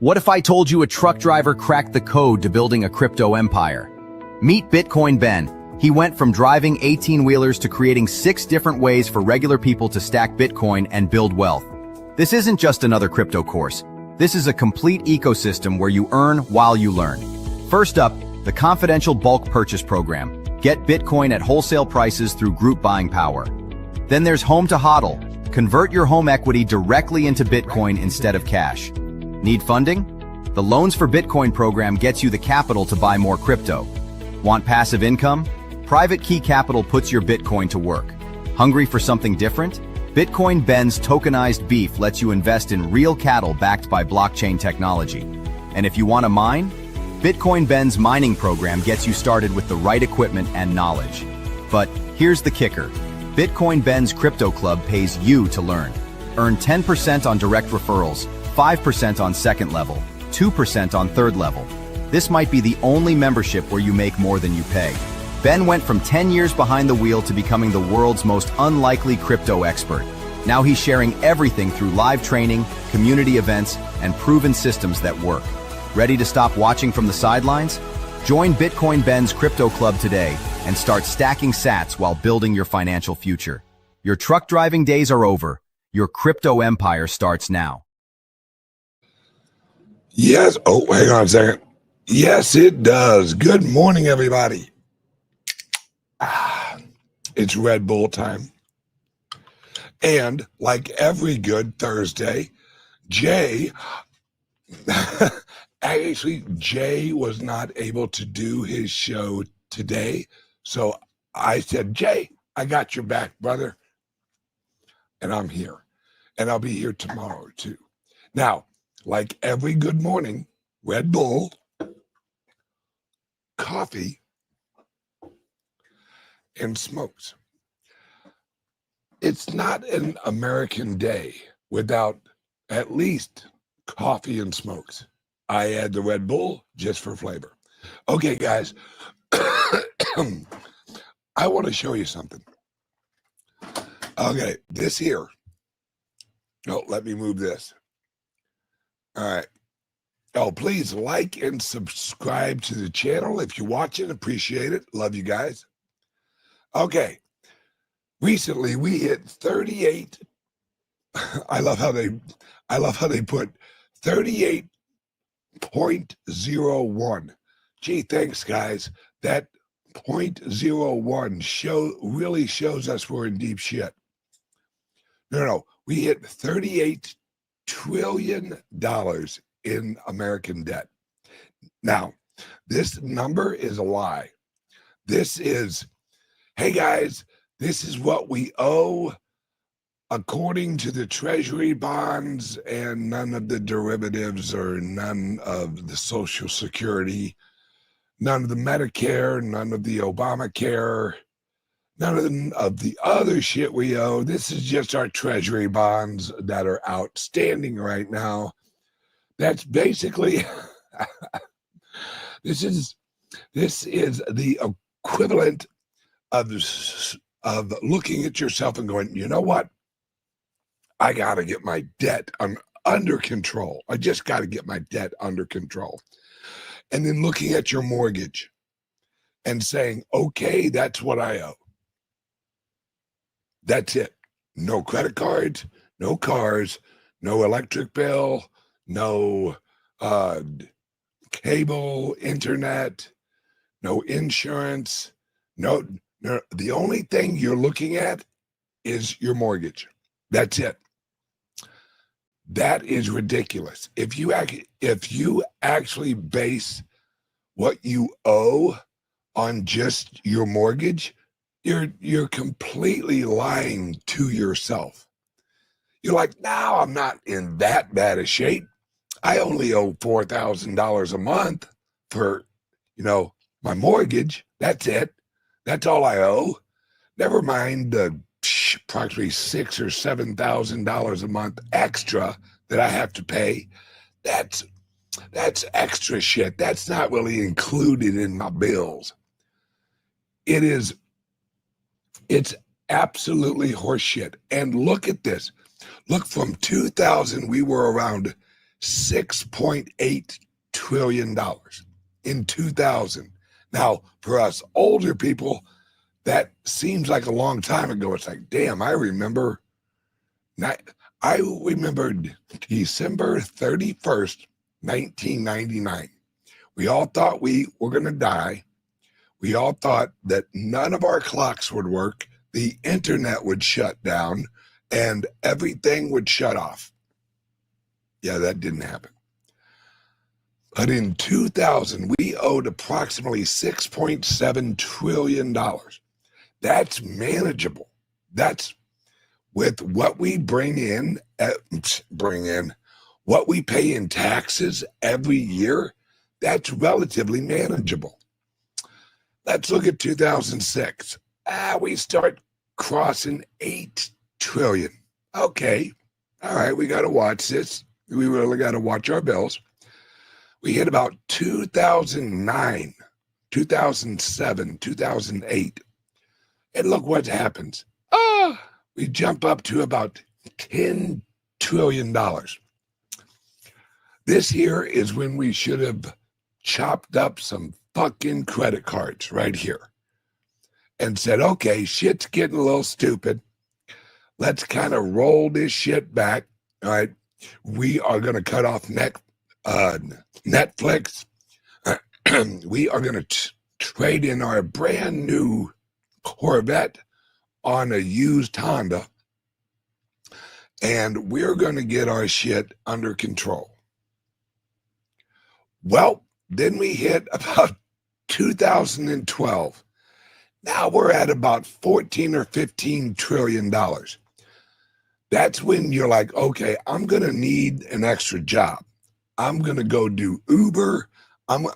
What if I told you a truck driver cracked the code to building a crypto empire? Meet Bitcoin Ben. He went from driving 18-wheelers to creating 6 different ways for regular people to stack Bitcoin and build wealth. This isn't just another crypto course. This is a complete ecosystem where you earn while you learn. First up, the confidential bulk purchase program. Get Bitcoin at wholesale prices through group buying power. Then there's Home to HODL. Convert your home equity directly into Bitcoin instead of cash. Need funding? The Loans for Bitcoin program gets you the capital to buy more crypto. Want passive income? Private Key Capital puts your Bitcoin to work. Hungry for something different? Bitcoin Ben's tokenized beef lets you invest in real cattle backed by blockchain technology. And if you want to mine? Bitcoin Ben's mining program gets you started with the right equipment and knowledge. But here's the kicker. Bitcoin Ben's Crypto Club pays you to learn. Earn 10% on direct referrals, 5% on second level, 2% on third level. This might be the only membership where you make more than you pay. Ben went from 10 years behind the wheel to becoming the world's most unlikely crypto expert. Now he's sharing everything through live training, community events, and proven systems that work. Ready to stop watching from the sidelines? Join Bitcoin Ben's Crypto Club today and start stacking sats while building your financial future. Your truck driving days are over. Your crypto empire starts now. Yes. Oh, hang on a second. Yes, it does. Good morning, everybody. It's Red Bull time. And like every good Thursday, Jay, actually, Jay was not able to do his show today. So I said, Jay, I got your back, brother. And I'm here. And I'll be here tomorrow, too. Now, like every good morning, Red Bull, coffee, and smokes. It's not an American day without at least coffee and smokes. I add the Red Bull just for flavor. Okay, guys, I want to show you something. Okay, this here. Oh, let me move this. All right. Oh, please like and subscribe to the channel if you're watching. Appreciate it. Love you guys. Okay. Recently we hit 38. I love how they put 38.01. Gee, thanks guys. That 0.01 really shows us we're in deep shit. No. We hit $38 trillion in American debt. Now, this number is a lie. This is, hey guys, this is what we owe according to the Treasury bonds and none of the derivatives or none of the Social Security, none of the Medicare, none of the Obamacare, none of the other shit we owe. This is just our Treasury bonds that are outstanding right now. That's basically, this is the equivalent of looking at yourself and going, you know what? I got to get my debt under control. I just got to get my debt under control. And then looking at your mortgage and saying, okay, that's what I owe. That's it. No credit cards, no cars, no electric bill, no cable, internet, no insurance, no. The only thing you're looking at is your mortgage. That's it. That is ridiculous. If you actually base what you owe on just your mortgage, you're completely lying to yourself. You're like, no, I'm not in that bad a shape. I only owe $4,000 a month for, my mortgage. That's it. That's all I owe. Never mind the approximately $6,000 or $7,000 a month extra that I have to pay. That's extra shit. That's not really included in my bills. It's absolutely horseshit. And look at this. Look, from 2000, we were around $6.8 trillion in 2000. Now, for us older people, that seems like a long time ago. It's like, damn, I remember December 31st, 1999. We all thought we were going to die. We all thought that none of our clocks would work, the internet would shut down, and everything would shut off. Yeah, that didn't happen. But in 2000, we owed approximately $6.7 trillion. That's manageable. That's with what we bring in, what we pay in taxes every year, that's relatively manageable. Let's look at 2006. We start crossing 8 trillion. Okay. All right, we got to watch this. We really got to watch our bills. We hit about 2009, 2007, 2008. And look what happens. We jump up to about $10 trillion. This here is when we should have chopped up some fucking credit cards right here and said, okay, shit's getting a little stupid. Let's kind of roll this shit back. All right. We are going to cut off Netflix. We are going to trade in our brand new Corvette on a used Honda, and we're going to get our shit under control. Well, then we hit about 2012. Now we're at about 14 or 15 trillion dollars. That's when you're like, okay, I'm going to need an extra job. I'm going to go do Uber. I'm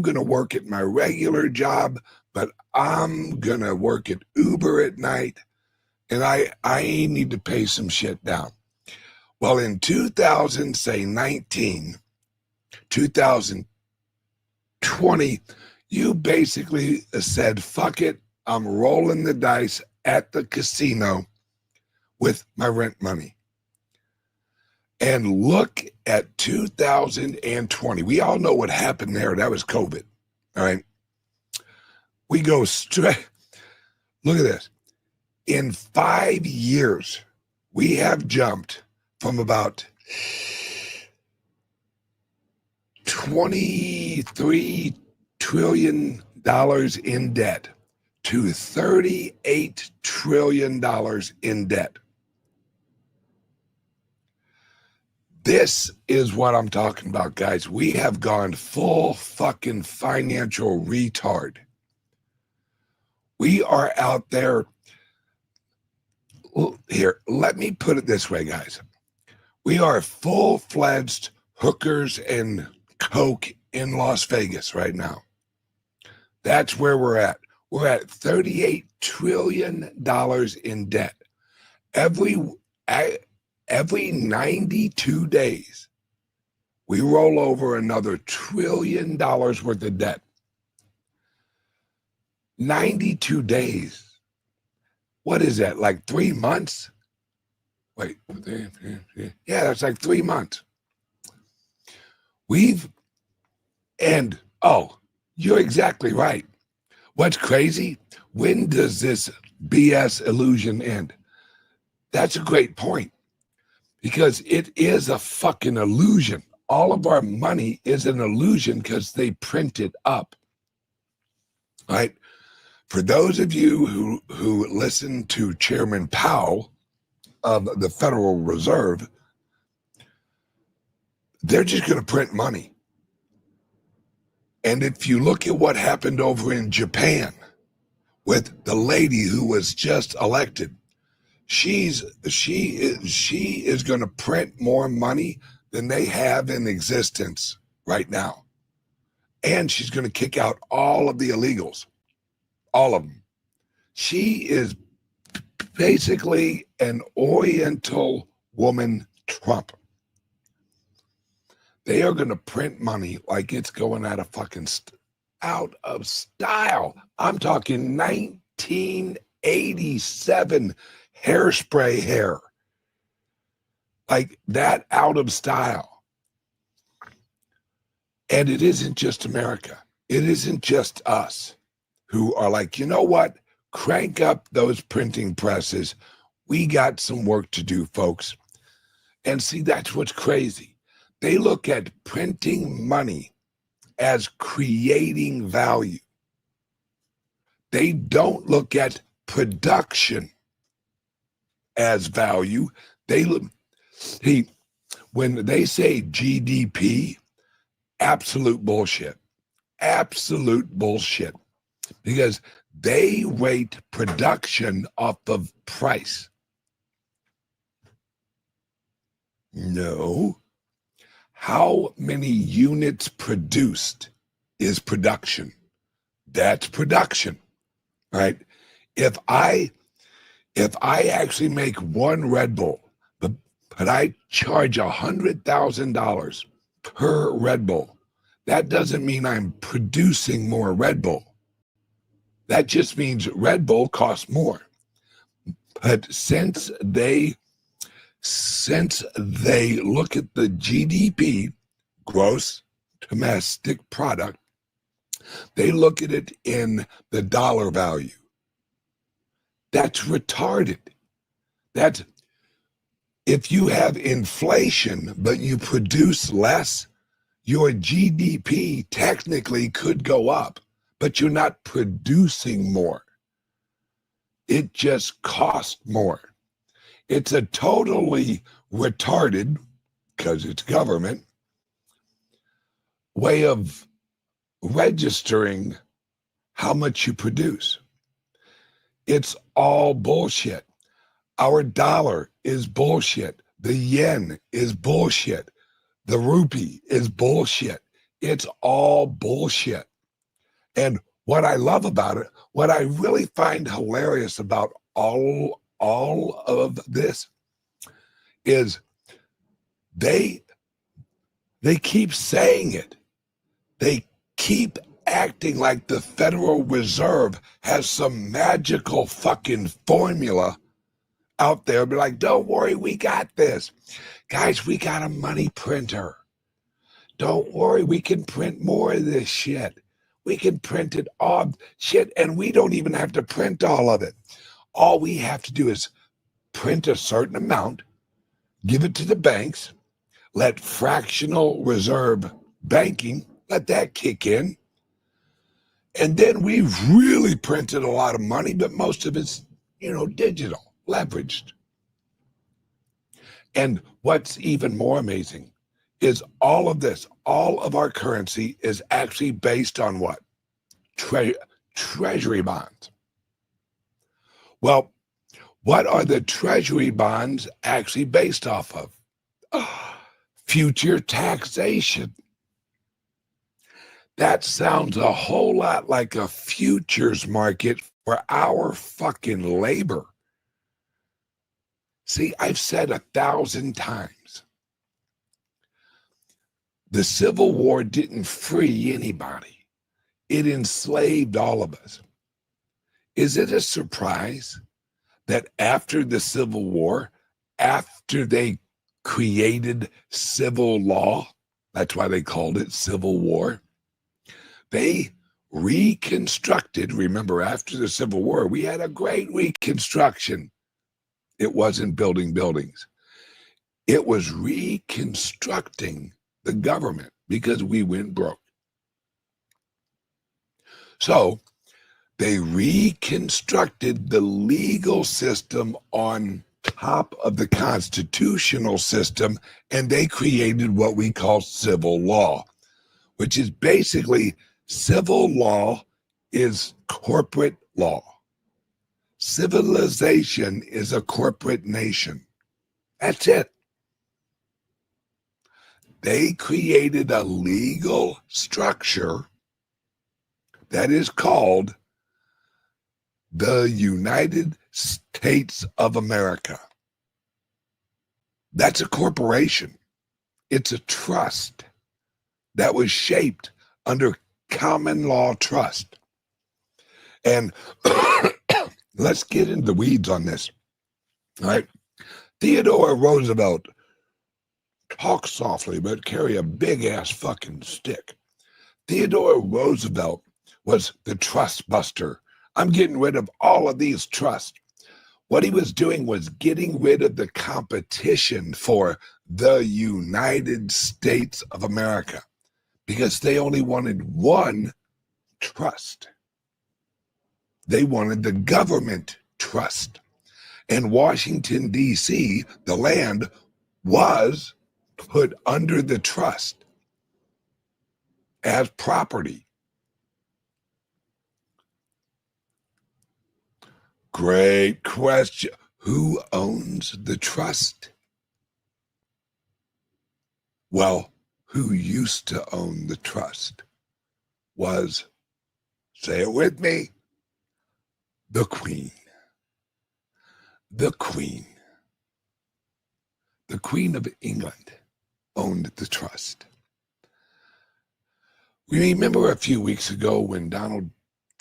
going to work at my regular job, but I'm going to work at Uber at night, and I need to pay some shit down. Well, in 2020, you basically said, fuck it, I'm rolling the dice at the casino with my rent money. And look at 2020. We all know what happened there. That was COVID. All right. We go straight. Look at this. In 5 years, we have jumped from about $23 trillion in debt to $38 trillion in debt. This is what I'm talking about, guys. We have gone full fucking financial retard. We are out there. Here, let me put it this way, guys. We are full-fledged hookers and coke in Las Vegas right now. That's where we're at. We're at $38 trillion in debt. Every 92 days, we roll over another $1 trillion worth of debt. 92 days. What is that, like 3 months? Wait, yeah, that's like 3 months. You're exactly right. What's crazy? When does this BS illusion end? That's a great point. Because it is a fucking illusion. All of our money is an illusion because they print it up. Right? For those of you who listen to Chairman Powell of the Federal Reserve, they're just going to print money. And if you look at what happened over in Japan with the lady who was just elected, she is going to print more money than they have in existence right now. And she's going to kick out all of the illegals, all of them. She is basically an Oriental woman Trump. They are going to print money like it's going out of fucking out of style. I'm talking 1987 hairspray hair. Like that, out of style. And it isn't just America. It isn't just us who are like, you know what? Crank up those printing presses. We got some work to do, folks. And see, that's what's crazy. They look at printing money as creating value. They don't look at production as value. They look, when they say GDP, absolute bullshit. Absolute bullshit. Because they rate production off of price. No. How many units produced is production? That's production, right? If I actually make one Red Bull, but I charge $100,000 per Red Bull, that doesn't mean I'm producing more Red Bull. That just means Red Bull costs more. But since they look at the GDP, gross domestic product, they look at it in the dollar value. That's retarded. That's, if you have inflation, but you produce less, your GDP technically could go up, but you're not producing more. It just costs more. It's a totally retarded, because it's government, way of registering how much you produce. It's all bullshit. Our dollar is bullshit. The yen is bullshit. The rupee is bullshit. It's all bullshit. And what I love about it, what I really find hilarious about all of this is they keep saying it. They keep acting like the Federal Reserve has some magical fucking formula out there. Be like, don't worry, we got this. Guys, we got a money printer. Don't worry, we can print more of this shit. We can print it all shit, and we don't even have to print all of it. All we have to do is print a certain amount, give it to the banks, let fractional reserve banking, let that kick in. And then we've really printed a lot of money, but most of it's, digital, leveraged. And what's even more amazing is all of this, all of our currency is actually based on what? Treasury bonds. Well, what are the treasury bonds actually based off of? Future taxation. That sounds a whole lot like a futures market for our fucking labor. See, I've said 1,000 times, the Civil War didn't free anybody. It enslaved all of us. Is it a surprise that after the Civil War, after they created civil law, that's why they called it Civil War, they reconstructed, remember, after the Civil War, we had a great reconstruction. It wasn't building buildings. It was reconstructing the government because we went broke. So they reconstructed the legal system on top of the constitutional system, and they created what we call civil law, which is basically civil law is corporate law. Civilization is a corporate nation. That's it. They created a legal structure that is called the United States of America. That's a corporation. It's a trust that was shaped under common law trust. And let's get into the weeds on this. All right. Theodore Roosevelt talked softly, but carry a big ass fucking stick. Theodore Roosevelt was the trust buster. I'm getting rid of all of these trusts. What he was doing was getting rid of the competition for the United States of America because they only wanted one trust. They wanted the government trust. And Washington, D.C., the land, was put under the trust as property. Great question. Who owns the trust? Well, who used to own the trust was, say it with me, the Queen. The Queen. The Queen of England owned the trust. We remember a few weeks ago when Donald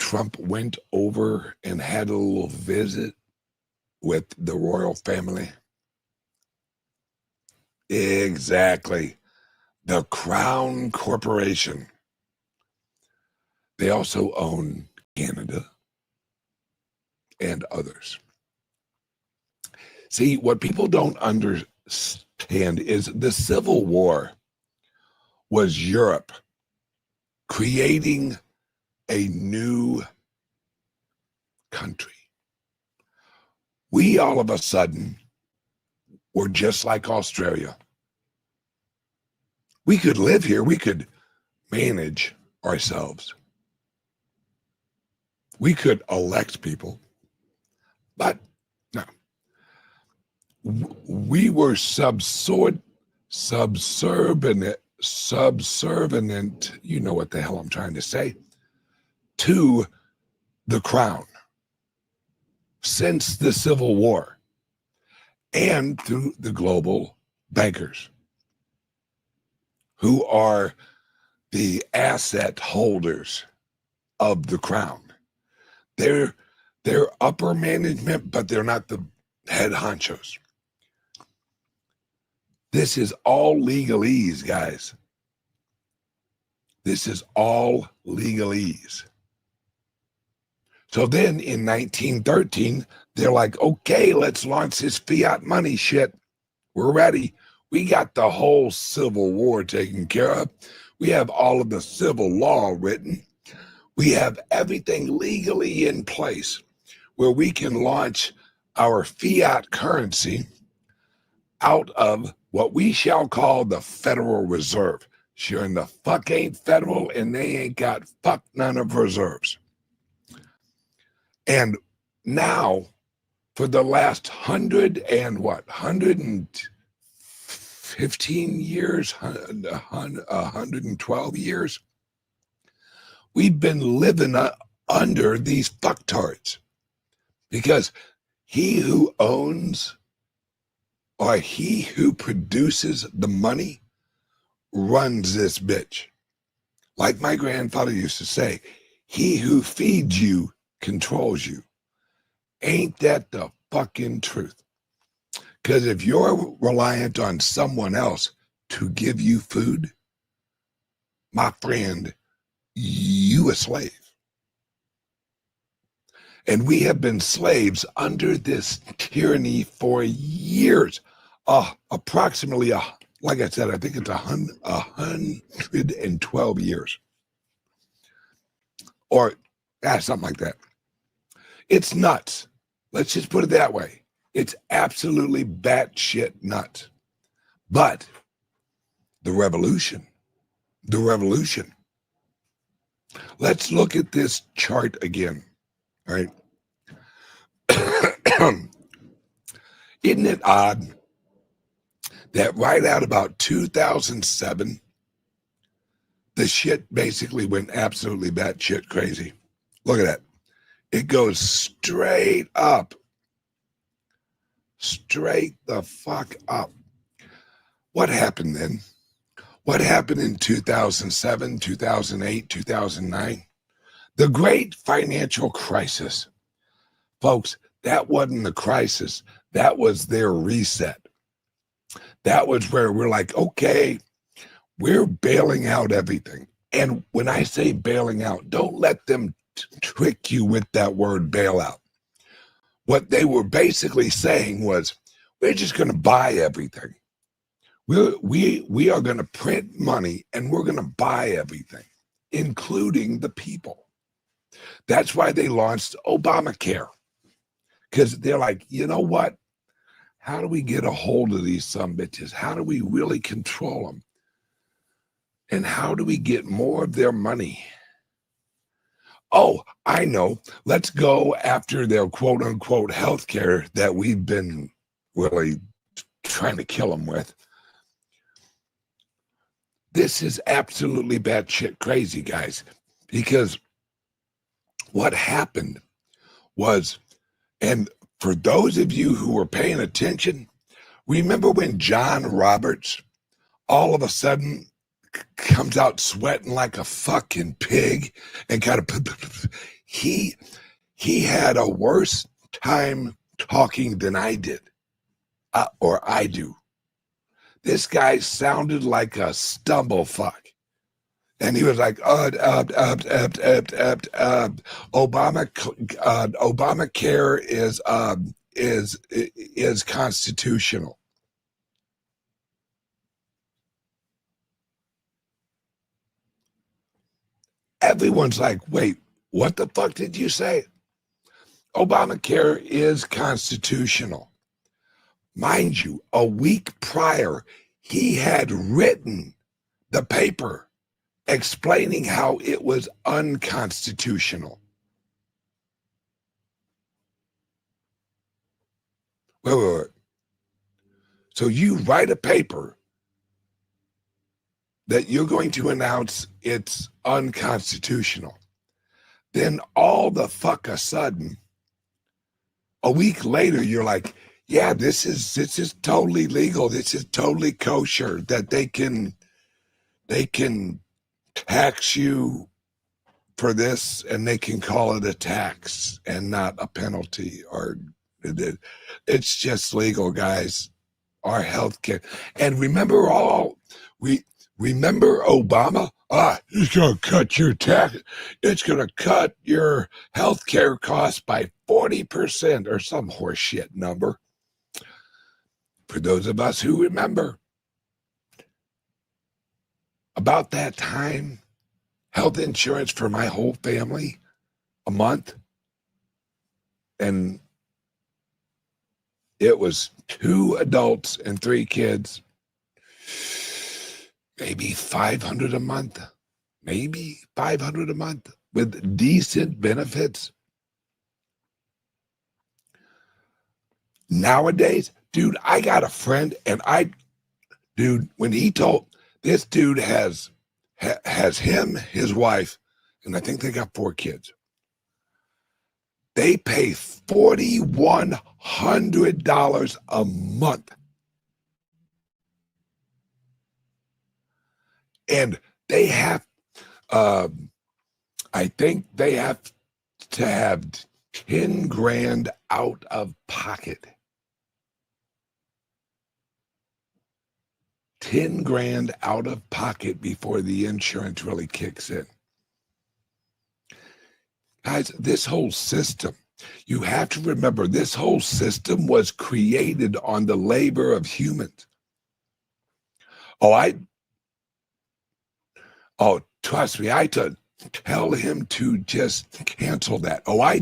Trump went over and had a little visit with the royal family. Exactly. The Crown Corporation. They also own Canada and others. See, what people don't understand is the Civil War was Europe creating a new country. We all of a sudden were just like Australia. We could live here. We could manage ourselves. We could elect people. But no. We were subservient, you know what the hell I'm trying to say, to the crown since the Civil War and through the global bankers who are the asset holders of the crown. They're upper management, but they're not the head honchos. This is all legalese, guys. This is all legalese. So then in 1913, they're like, okay, let's launch this fiat money shit. We're ready. We got the whole Civil War taken care of. We have all of the civil law written. We have everything legally in place where we can launch our fiat currency out of what we shall call the Federal Reserve. Sure, and the fuck ain't federal, and they ain't got fuck none of reserves. And now, for the last 115 years, 112 years, we've been living under these fucktards. Because he who owns or he who produces the money runs this bitch. Like my grandfather used to say, he who feeds you controls you. Ain't that the fucking truth? Because if you're reliant on someone else to give you food, my friend, you a slave. And we have been slaves under this tyranny for years. Approximately, like I said, I think it's 112 years. Or something like that. It's nuts. Let's just put it that way. It's absolutely batshit nuts. But the revolution. Let's look at this chart again. All right. Isn't it odd that right out about 2007, the shit basically went absolutely batshit crazy? Look at that. It goes straight up. Straight the fuck up. What happened then? What happened in 2007, 2008, 2009? The great financial crisis. Folks, that wasn't the crisis. That was their reset. That was where we're like, okay, we're bailing out everything. And when I say bailing out, don't let them trick you with that word bailout. What they were basically saying was, we're just going to buy everything. We are going to print money and we're going to buy everything, including the people. That's why they launched Obamacare, because they're like, you know what? How do we get a hold of these sumbitches? How do we really control them? And how do we get more of their money? Oh, I know. Let's go after their quote unquote health care that we've been really trying to kill them with. This is absolutely batshit crazy, guys, because what happened was, and for those of you who were paying attention, remember when John Roberts all of a sudden comes out sweating like a fucking pig and kind of he had a worse time talking than I did, or I do. This guy sounded like a stumblefuck. And he was like, Obamacare is constitutional. Everyone's like, wait, what the fuck did you say? Obamacare is constitutional. Mind you, a week prior, he had written the paper explaining how it was unconstitutional. Wait. So you write a paper that you're going to announce it's unconstitutional. Then all the fuck a sudden, a week later, you're like, yeah, this is totally legal. This is totally kosher, that they can tax you for this and they can call it a tax and not a penalty, or it's just legal, guys. Our health care. And remember Obama? It's going to cut your tax. It's going to cut your health care costs by 40% or some horseshit number. For those of us who remember, about that time, health insurance for my whole family, a month, and it was 2 adults and 3 kids, maybe 500 a month, with decent benefits. Nowadays, dude, I got a friend, and when he told, this dude has him, his wife, and I think they got 4 kids. They pay $4,100 a month. And they have, I think they have to have 10 grand out of pocket. 10 grand out of pocket before the insurance really kicks in. Guys, this whole system, you have to remember, this whole system was created on the labor of humans. Trust me, I had to tell him to just cancel that. I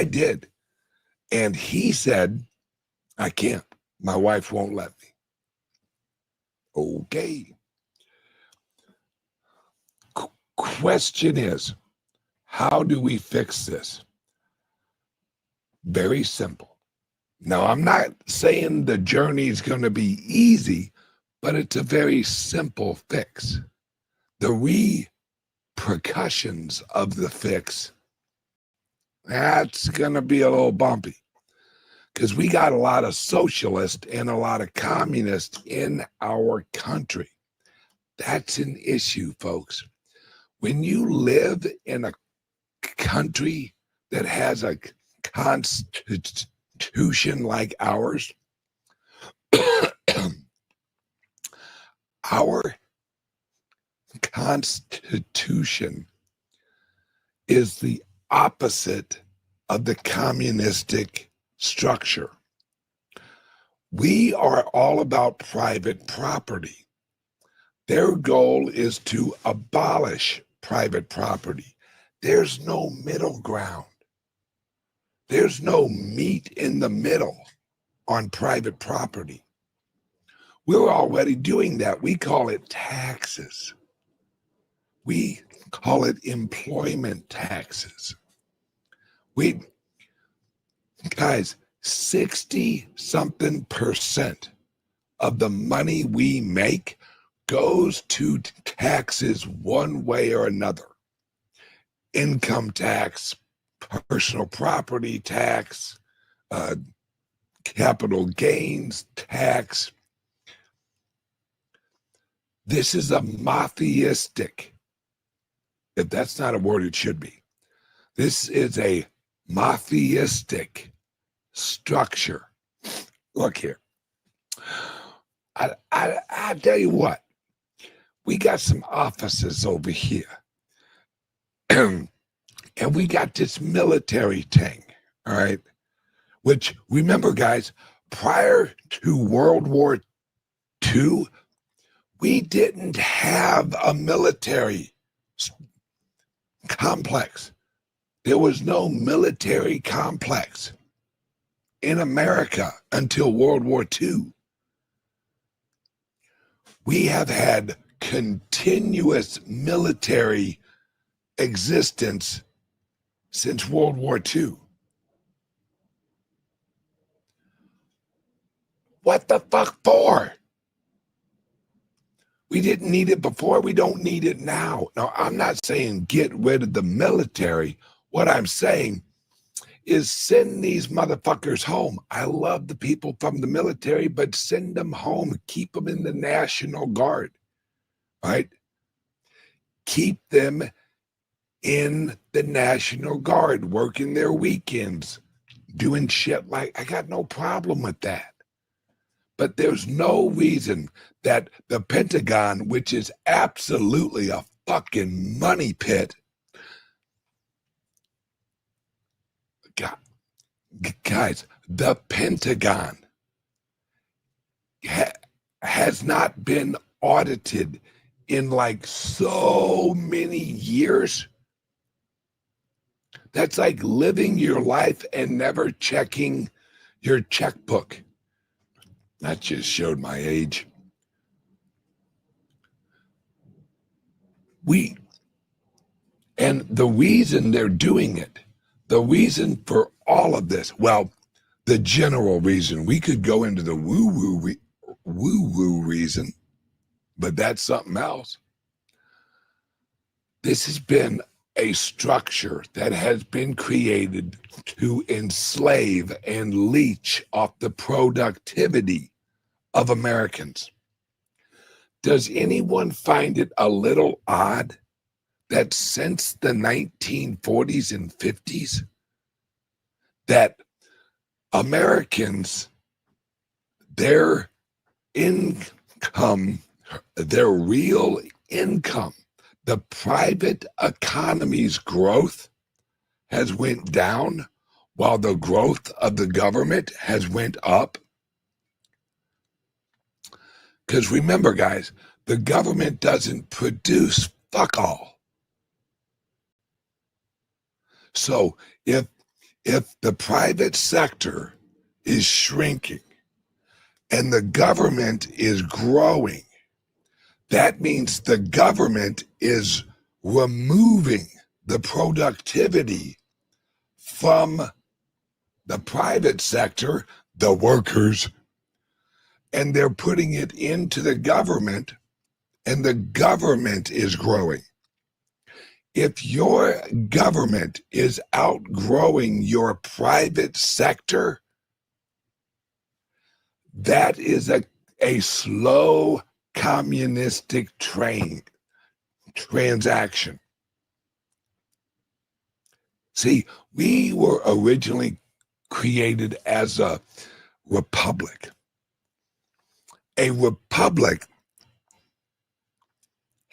did. And he said, I can't. My wife won't let me. Okay. Question is, how do we fix this? Very simple. Now, I'm not saying the journey is going to be easy, but it's a very simple fix. The repercussions of the fix, that's going to be a little bumpy, because we got a lot of socialists and a lot of communists in our country. That's an issue, folks. When you live in a country that has a constitution like ours, our Constitution is the opposite of the communistic structure. We are all about private property. Their goal is to abolish private property. There's no middle ground. There's no meat in the middle on private property. We're already doing that. We call it taxes. We call it employment taxes. Guys, 60-something% of the money we make goes to taxes one way or another. Income tax, personal property tax, capital gains tax. This is a mafiaistic, if that's not a word, it should be. This is a mafiaistic structure. Look here. I tell you what, we got some offices over here. And we got this military thing, all right? Which, remember, guys, prior to World War II, we didn't have a military complex. There was no military complex in America until World War II. We have had continuous military existence since World War II. What the fuck for? We didn't need it before. We don't need it now. Now, I'm not saying get rid of the military. What I'm saying is send these motherfuckers home. I love the people from the military, but send them home. Keep them in the National Guard, right? Keep them in the National Guard, working their weekends, doing shit like, I got no problem with that. But there's no reason that the Pentagon, which is absolutely a fucking money pit, guys, the Pentagon has not been audited in like so many years. That's like living your life and never checking your checkbook. That just showed my age. And the reason they're doing it, the reason for all of this, well, the general reason, we could go into the woo-woo reason, but that's something else. This has been a structure that has been created to enslave and leech off the productivity of Americans. Does anyone find it a little odd that since the 1940s and 50s, that Americans, their income, their real income, the private economy's growth has went down while the growth of the government has went up? Because remember, guys, the government doesn't produce fuck all. So if the private sector is shrinking and the government is growing, that means the government is removing the productivity from the private sector, the workers, and they're putting it into the government, and the government is growing. If your government is outgrowing your private sector, that is a slow communistic transaction. See, we were originally created as a republic. A republic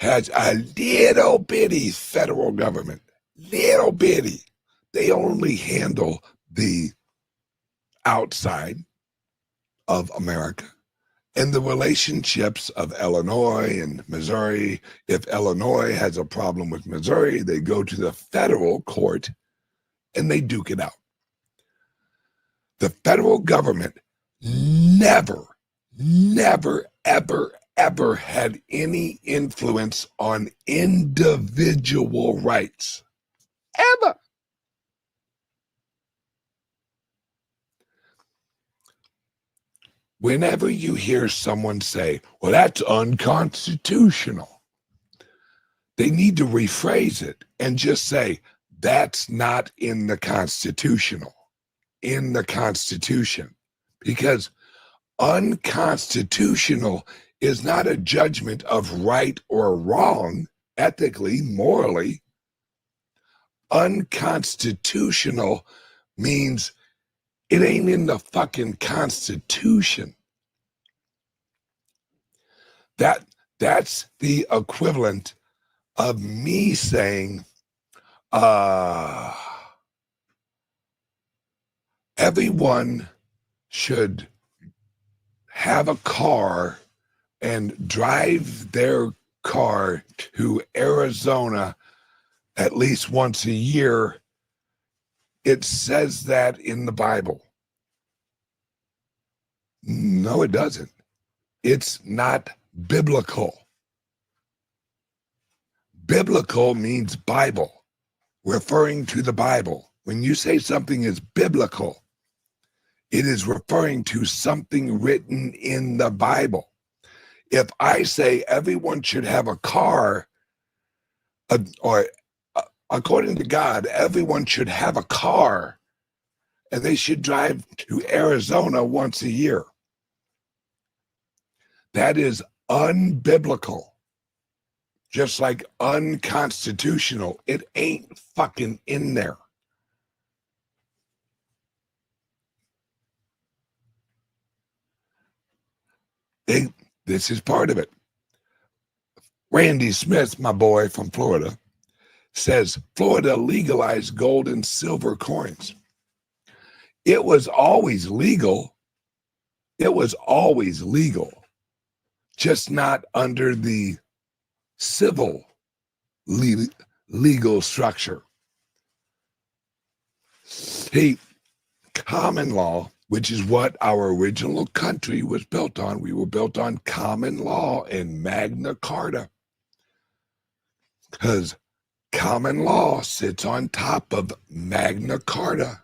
has a little bitty federal government, little bitty. They only handle the outside of America and the relationships of Illinois and Missouri. If Illinois has a problem with Missouri, they go to the federal court and they duke it out. The federal government never, ever had any influence on individual rights. Ever. Whenever you hear someone say, well, that's unconstitutional, they need to rephrase it and just say, that's not in the Constitution. Because unconstitutional is not a judgment of right or wrong, ethically, morally. Unconstitutional means it ain't in the fucking Constitution. That's the equivalent of me saying, everyone should have a car and drive their car to Arizona at least once a year. It says that in the Bible. No, it doesn't. It's not biblical. Biblical means Bible, referring to the Bible. When you say something is biblical, it is referring to something written in the Bible. If I say everyone should have a car, or according to God, everyone should have a car and they should drive to Arizona once a year, that is unbiblical. Just like unconstitutional. It ain't fucking in there. This is part of it. Randy Smith, my boy from Florida, says Florida legalized gold and silver coins. It was always legal. It was always legal, just not under the civil legal structure. See, common law, which is what our original country was built on. We were built on common law and Magna Carta, because common law sits on top of Magna Carta.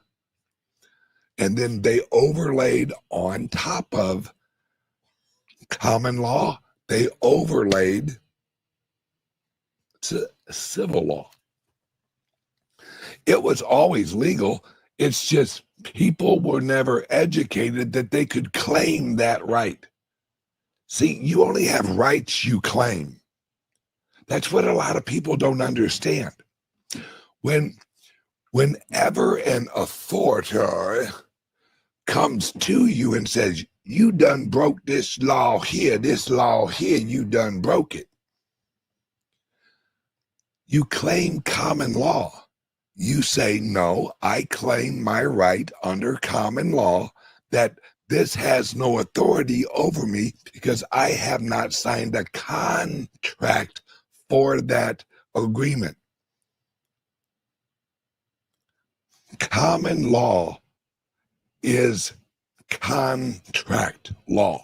And then they overlaid on top of common law, they overlaid to civil law. It was always legal. It's just people were never educated that they could claim that right. See, you only have rights you claim. That's what a lot of people don't understand. Whenever an authority comes to you and says, you done broke this law here, you done broke it. You claim common law. You say, no, I claim my right under common law that this has no authority over me because I have not signed a contract for that agreement. Common law is contract law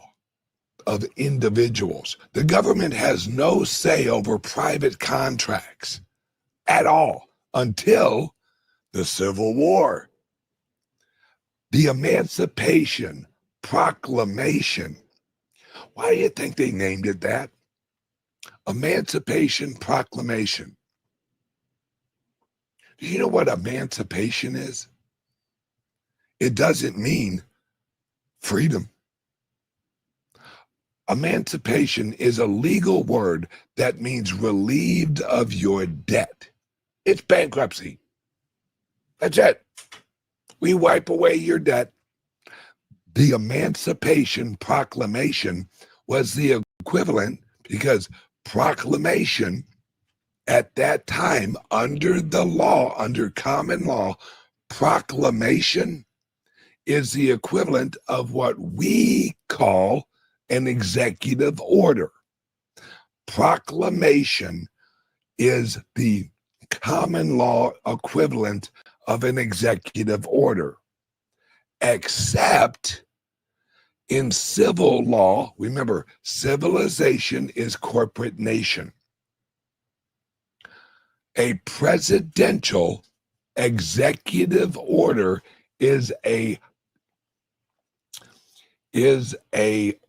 of individuals. The government has no say over private contracts at all until the Civil War. The Emancipation Proclamation. Why do you think they named it that? Emancipation Proclamation. Do you know what emancipation is? It doesn't mean freedom. Emancipation is a legal word that means relieved of your debt. It's bankruptcy. That's it. We wipe away your debt. The Emancipation Proclamation was the equivalent because proclamation at that time, under the law, under common law, proclamation is the equivalent of what we call an executive order. Proclamation is the common law equivalent of an executive order, except in civil law. Remember, civilization is corporate nation. A presidential executive order is a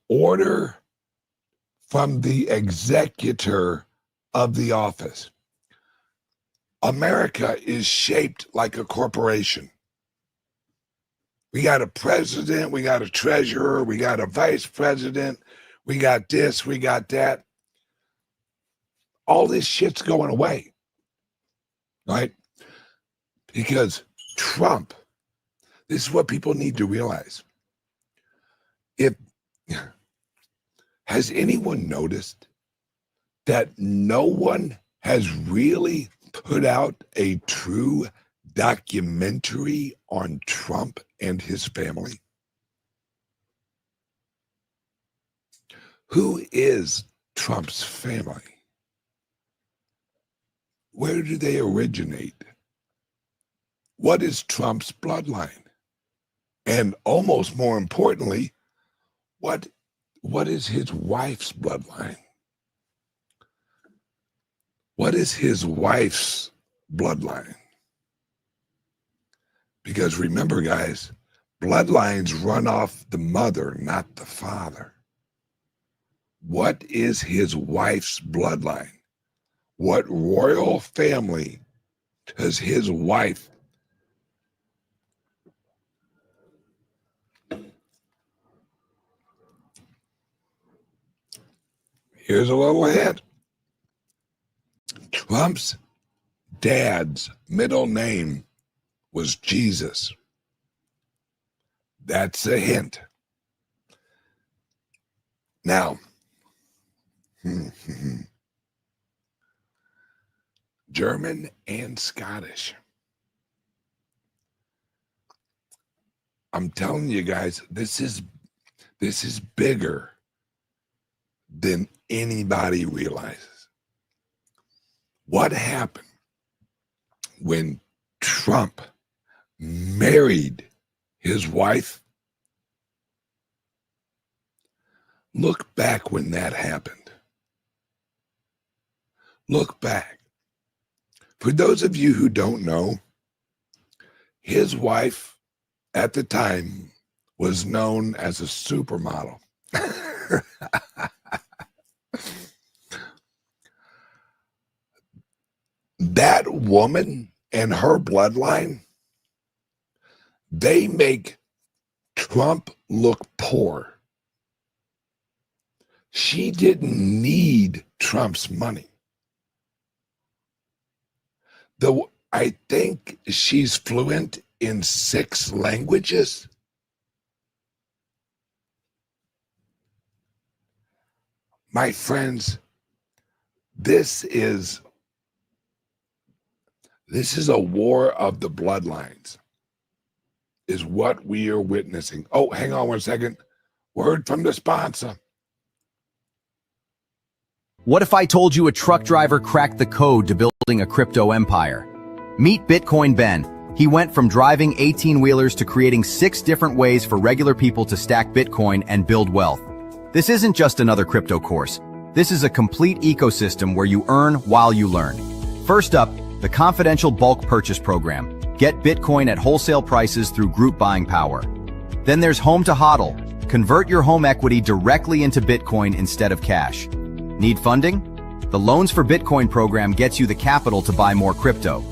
order from the executor of the office. America is shaped like a corporation. We got a president, we got a treasurer, we got a vice president, we got this, we got that. All this shit's going away, right? Because Trump, this is what people need to realize. Has anyone noticed that no one has really put out a true documentary on Trump and his family? Who is Trump's family? Where do they originate? What is Trump's bloodline? And almost more importantly, what is his wife's bloodline? What is his wife's bloodline? Because remember, guys, bloodlines run off the mother, not the father. What is his wife's bloodline? What royal family does his wife? Here's a little hint. Trump's dad's middle name was Jesus. That's a hint. Now, German and Scottish. I'm telling you guys, this is bigger than anybody realizes. What happened when Trump married his wife? Look back when that happened. Look back. For those of you who don't know, his wife at the time was known as a supermodel. That woman and her bloodline, they make Trump look poor. She didn't need Trump's money. I think she's fluent in 6 languages. My friends, this is a war of the bloodlines, is what we are witnessing. Oh, hang on 1 second. Word from the sponsor. What if I told you a truck driver cracked the code to building a crypto empire? Meet Bitcoin Ben. He went from driving 18-wheelers to creating 6 different ways for regular people to stack Bitcoin and build wealth. This isn't just another crypto course. This is a complete ecosystem where you earn while you learn. First up, the confidential bulk purchase program. Get Bitcoin at wholesale prices through group buying power. Then there's Home to HODL. Convert your home equity directly into Bitcoin instead of cash. Need funding? The Loans for Bitcoin program gets you the capital to buy more crypto.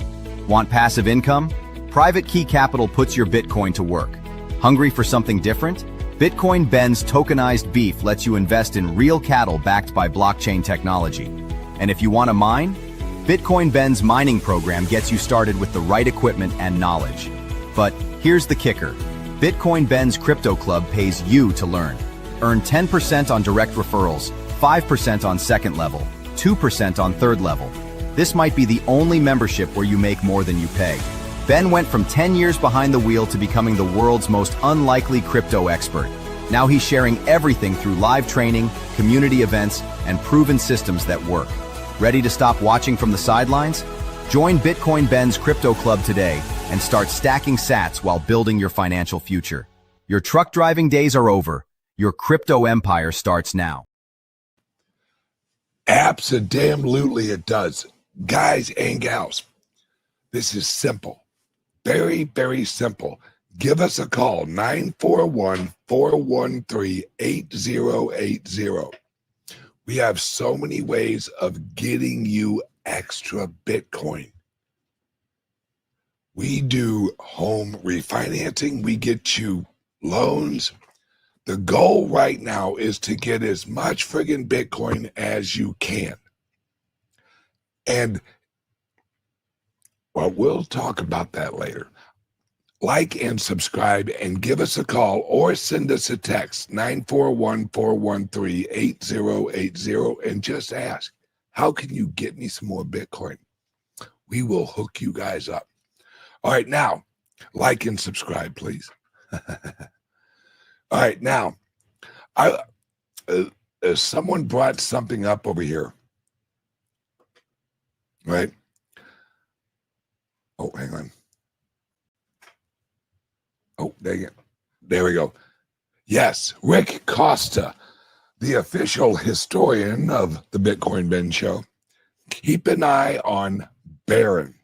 Want passive income? Private Key Capital puts your Bitcoin to work. Hungry for something different? Bitcoin Ben's tokenized beef lets you invest in real cattle backed by blockchain technology. And if you want to mine? Bitcoin Ben's mining program gets you started with the right equipment and knowledge. But here's the kicker. Bitcoin Ben's Crypto Club pays you to learn. Earn 10% on direct referrals, 5% on second level, 2% on third level. This might be the only membership where you make more than you pay. Ben went from 10 years behind the wheel to becoming the world's most unlikely crypto expert. Now he's sharing everything through live training, community events, and proven systems that work. Ready to stop watching from the sidelines? Join Bitcoin Ben's Crypto Club today and start stacking sats while building your financial future. Your truck driving days are over. Your crypto empire starts now. Absolutely it does. Guys and gals, this is simple. Very, very simple. Give us a call, 941-413-8080. We have so many ways of getting you extra Bitcoin. We do home refinancing. We get you loans. The goal right now is to get as much friggin' Bitcoin as you can. And, well, we'll talk about that later. Like and subscribe and give us a call or send us a text, 941-413-8080, and just ask, how can you get me some more Bitcoin? We will hook you guys up. All right, now, like and subscribe, please. All right, now, someone brought something up over here, right? Oh, hang on. Oh, dang it. There we go. Yes, Rick Costa, the official historian of the Bitcoin Ben Show. Keep an eye on Barron.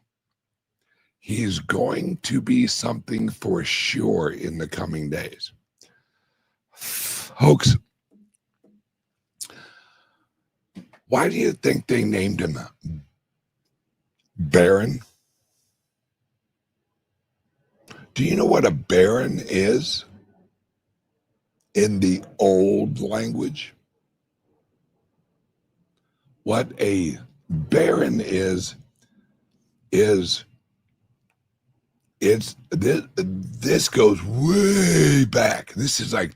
He's going to be something for sure in the coming days. Folks, why do you think they named him Barron? Do you know what a baron is in the old language? What a baron is this goes way back. This is like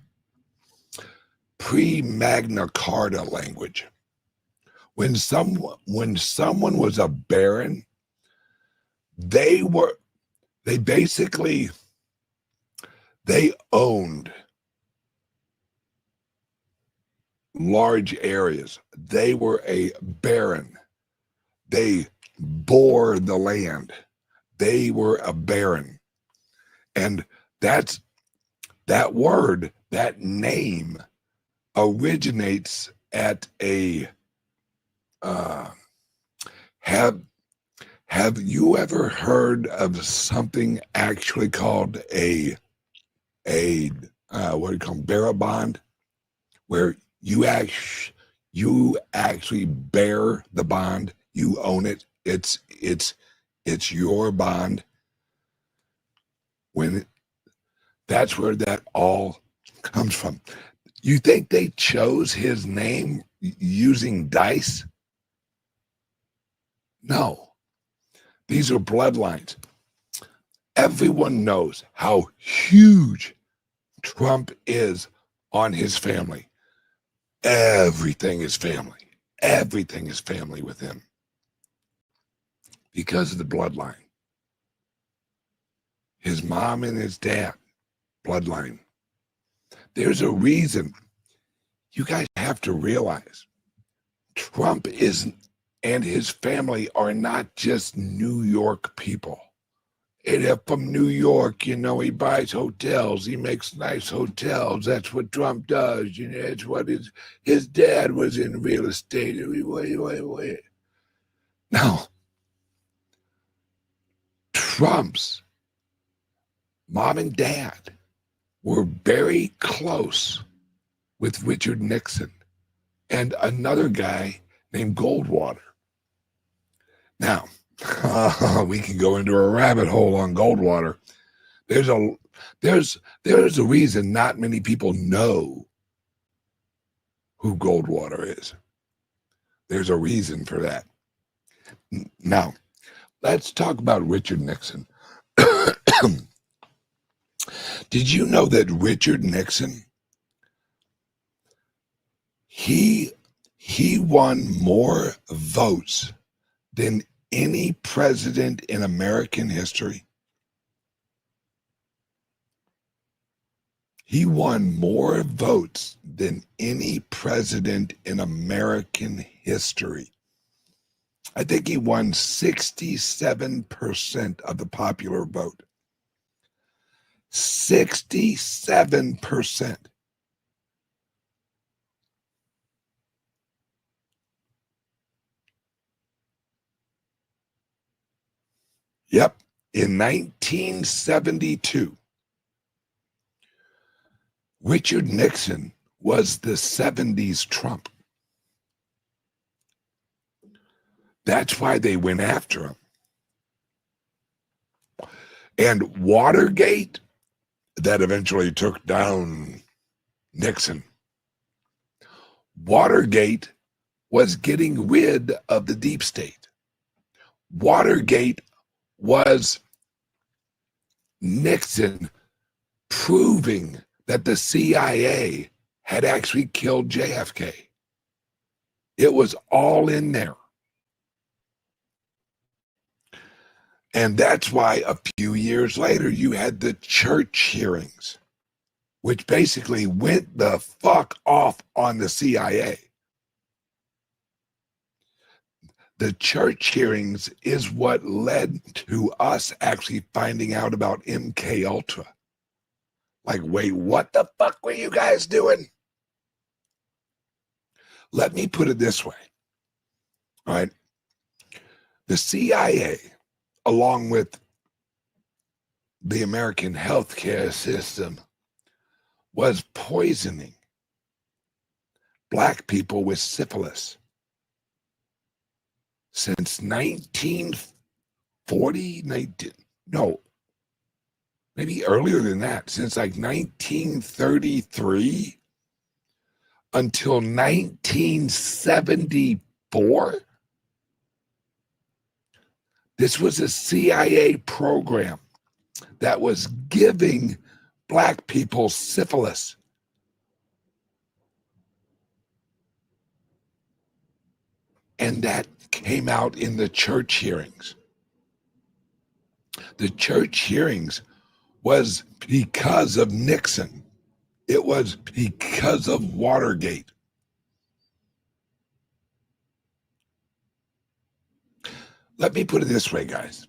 pre-Magna Carta language. When someone was a baron, they owned large areas. They were a baron. They bore the land. They were a baron. And that word, that name originates at a have you ever heard of something actually called a what do you call them, bearer bond, where you actually bear the bond, you own it, it's your bond. That's where that all comes from. You think they chose his name using dice? No. These are bloodlines. Everyone knows how huge Trump is on his family. Everything is family. Everything is family with him because of the bloodline. His mom and his dad, bloodline. There's a reason. You guys have to realize Trump and his family are not just New York people. They're from New York, he buys hotels, he makes nice hotels. That's what Trump does, it's what his dad was in real estate. Wait. Now, Trump's mom and dad were very close with Richard Nixon and another guy named Goldwater. Now, we can go into a rabbit hole on Goldwater. There's a reason not many people know who Goldwater is. There's a reason for that. Now, let's talk about Richard Nixon. Did you know that Richard Nixon, he He won more votes than any president in American history. He won more votes than any president in American history. I think he won 67% of the popular vote. 67%. Yep. In 1972, Richard Nixon was the 70s Trump. That's why they went after him. And Watergate, that eventually took down Nixon. Watergate was getting rid of the deep state. Watergate was Nixon proving that the CIA had actually killed JFK. It was all in there. And that's why a few years later, you had the Church hearings, which basically went the fuck off on the CIA. The Church hearings is what led to us actually finding out about MK Ultra. Like, wait, what the fuck were you guys doing? Let me put it this way. All right. The CIA, along with the American healthcare system, was poisoning Black people with syphilis since 1940, maybe earlier than that, since like 1933 until 1974. This was a CIA program that was giving Black people syphilis. And that came out in the Church hearings. The Church hearings was because of Nixon. It was because of Watergate. Let me put it this way, guys.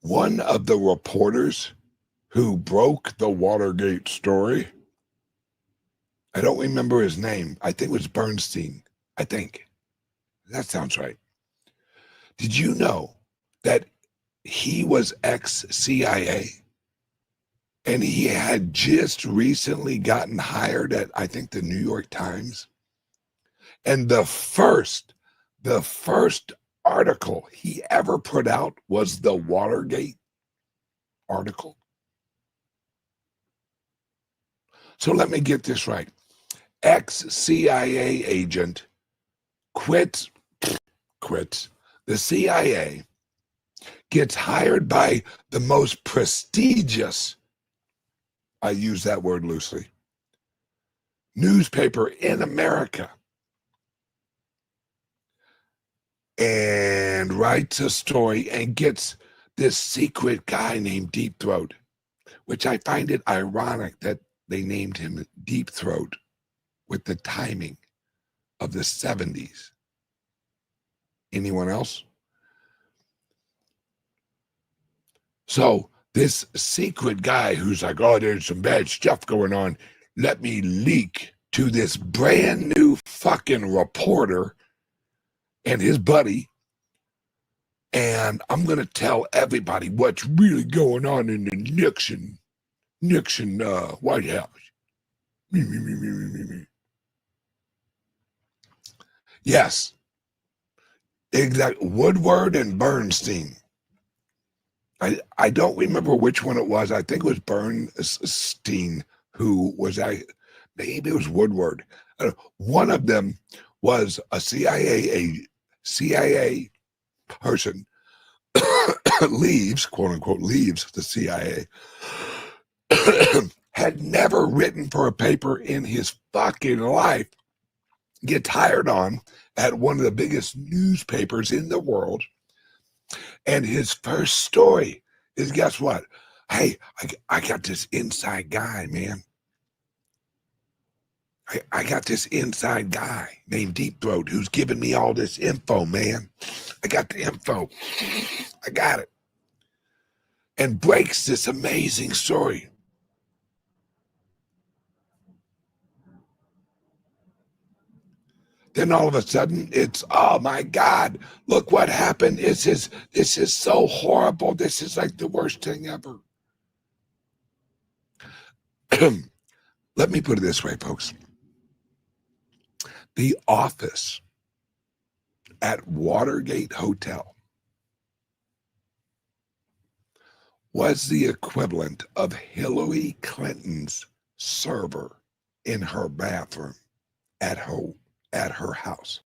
One of the reporters who broke the Watergate story, I don't remember his name. I think it was Bernstein. I think. That sounds right. Did you know that he was ex-CIA? And he had just recently gotten hired at, I think, the New York Times. And the first article he ever put out was the Watergate article. So let me get this right. Ex-CIA agent quits. The CIA gets hired by the most prestigious, I use that word loosely, newspaper in America, and writes a story and gets this secret guy named Deep Throat, which I find it ironic that they named him Deep Throat with the timing of the 70s. Anyone else? So this secret guy who's like, oh, there's some bad stuff going on. Let me leak to this brand new fucking reporter and his buddy. And I'm going to tell everybody what's really going on in the Nixon White House. Yes. Exactly. Woodward and Bernstein. I don't remember which one it was. I think it was Bernstein who was, maybe it was Woodward. One of them was a CIA person leaves, quote unquote, leaves the CIA, had never written for a paper in his fucking life, gets hired on at one of the biggest newspapers in the world. And his first story is, guess what? Hey, I got this inside guy, man. I got this inside guy named Deep Throat who's giving me all this info, man. I got the info. I got it. And breaks this amazing story. Then all of a sudden it's, oh my God, look what happened. This is so horrible. This is like the worst thing ever. Let me put it this way, folks. The office at Watergate Hotel was the equivalent of Hillary Clinton's server in her bathroom at her house.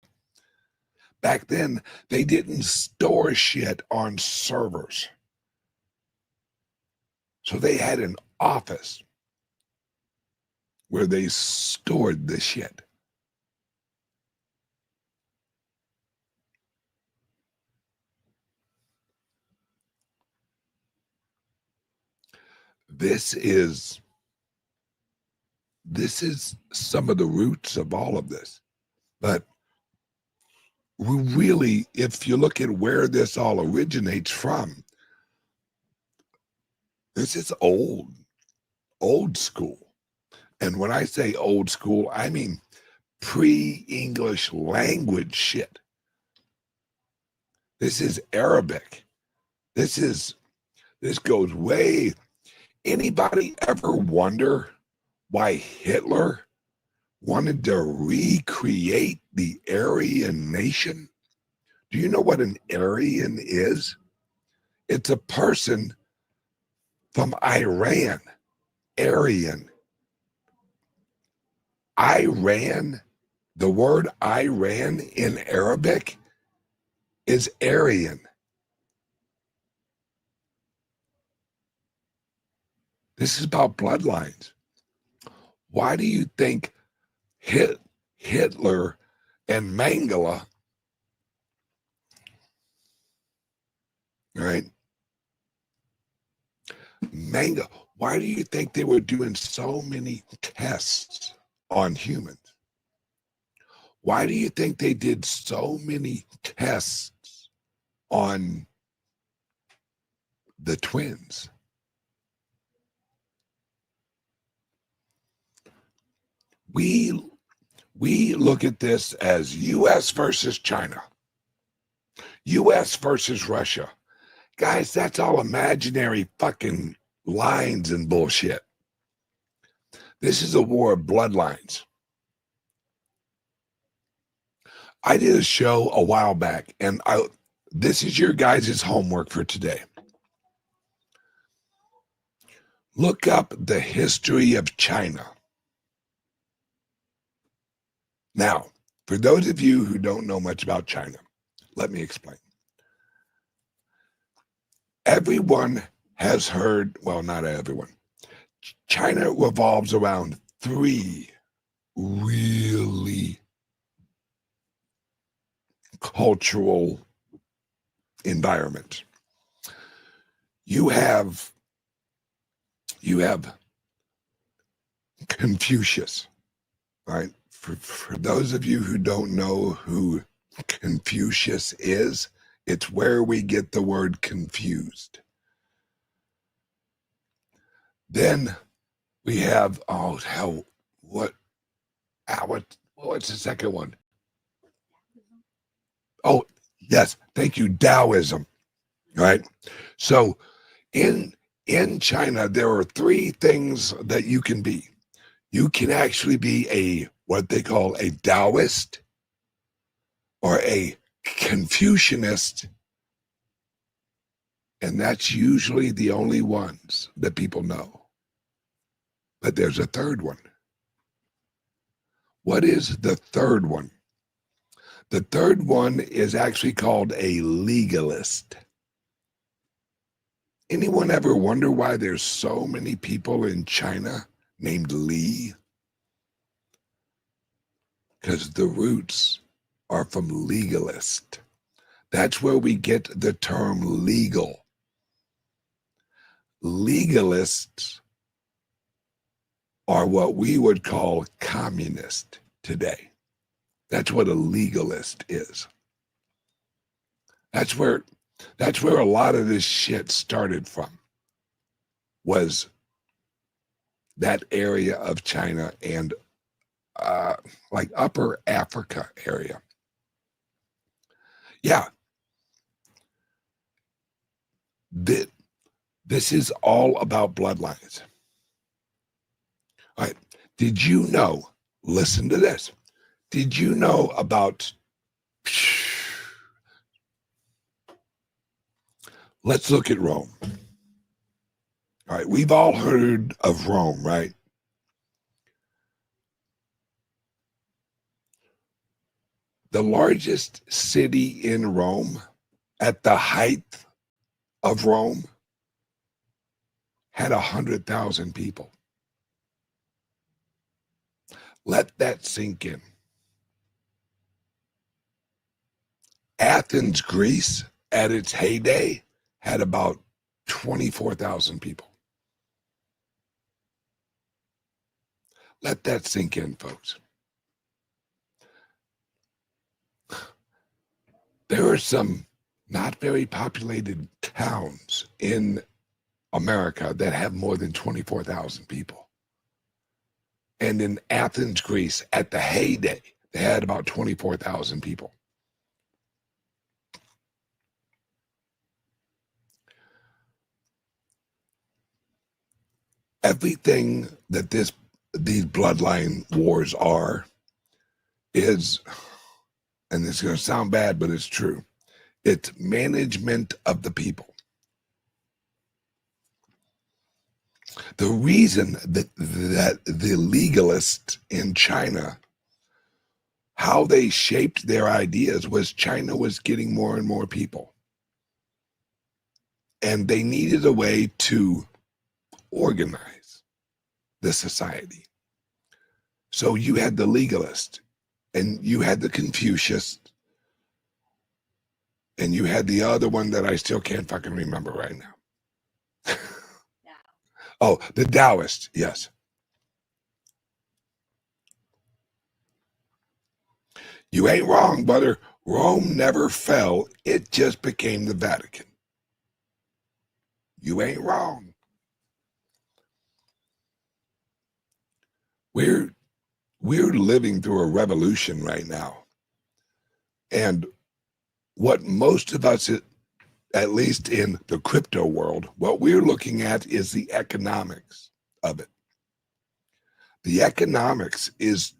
Back then, they didn't store shit on servers. So they had an office where they stored the shit. This is some of the roots of all of this. But we really, if you look at where this all originates from, this is old school. And when I say old school, I mean pre-English language shit. This is Arabic. This goes way. Anybody ever wonder why Hitler wanted to recreate the Aryan nation? Do you know what an Aryan is? It's a person from Iran. Aryan. Iran, the word Iran in Arabic is Aryan. This is about bloodlines. Why do you think Hitler and Mengele, right? Mengele, why do you think they were doing so many tests on humans? Why do you think they did so many tests on the twins? We look at this as U.S. versus China, U.S. versus Russia. Guys, that's all imaginary fucking lines and bullshit. This is a war of bloodlines. I did a show a while back, and this is your guys' homework for today. Look up the history of China. Now, for those of you who don't know much about China, let me explain. Everyone has heard, well, not everyone. China revolves around three really cultural environments. You have Confucius, right? For those of you who don't know who Confucius is, it's where we get the word confused. Then we have, what's the second one? Oh, yes, thank you, Taoism, right? So in China, there are three things that you can be. You can actually be what they call a Taoist or a Confucianist, and that's usually the only ones that people know. But there's a third one. What is the third one? The third one is actually called a legalist. Anyone ever wonder why there's so many people in China named Li? because the roots are from legalist. That's where we get the term legal. Legalists are what we would call communist today. That's what a legalist is. That's where a lot of this shit started from, was that area of China and like upper Africa area. Yeah. This is all about bloodlines. All right. Did you know, listen to this. Did you know about, let's look at Rome. All right. We've all heard of Rome, right? The largest city in Rome, at the height of Rome, had 100,000 people. Let that sink in. Athens, Greece, at its heyday, had about 24,000 people. Let that sink in, folks. There are some not very populated towns in America that have more than 24,000 people. And in Athens, Greece, at the heyday, they had about 24,000 people. Everything that these bloodline wars are is, and it's going to sound bad, but it's true, it's management of the people. The reason that the legalists in China, how they shaped their ideas, was China was getting more and more people. And they needed a way to organize the society. So you had the legalist, and you had the Confucius, and you had the other one that I still can't fucking remember right now. Oh, the Taoist, yes. You ain't wrong, brother. Rome never fell. It just became the Vatican. You ain't wrong. We're living through a revolution right now. And what most of us, at least in the crypto world, what we're looking at is the economics of it. The economics is